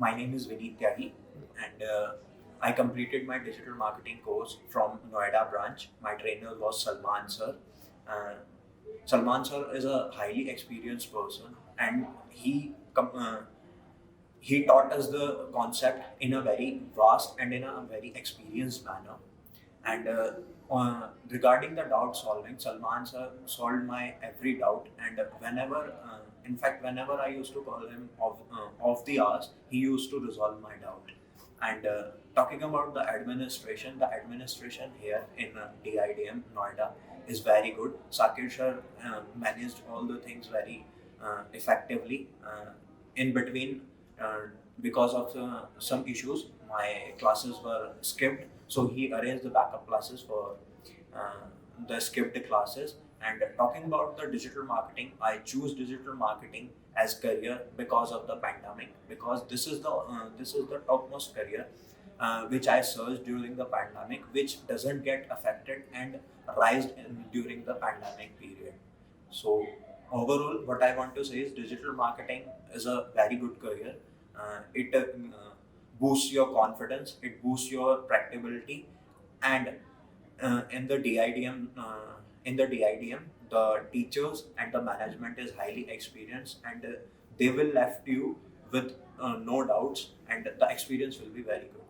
My name is Vineet Tyagi, and I completed my digital marketing course from Noida Branch. My trainer was Salman Sir. Uh, Salman Sir is a highly experienced person, and he taught us the concept in a very vast and in a very experienced manner. And regarding the doubt solving, Salman sir solved my every doubt. And in fact, whenever I used to call him off the hours, he used to resolve my doubt. And talking about the administration here in DIDM Noida is very good. Sakir sir managed all the things very effectively. In between, uh, because of some issues, my classes were skipped, so he arranged the backup classes for uh, the skipped classes. And talking about the digital marketing, I choose digital marketing as career because of the pandemic. Because this is the topmost career which I searched during the pandemic, which doesn't get affected and during the pandemic period. So overall, what I want to say is digital marketing is a very good career. It boosts your confidence, it boosts your practicability, and in the DIDM, the teachers and the management is highly experienced, and they will left you with no doubts, and the experience will be very good.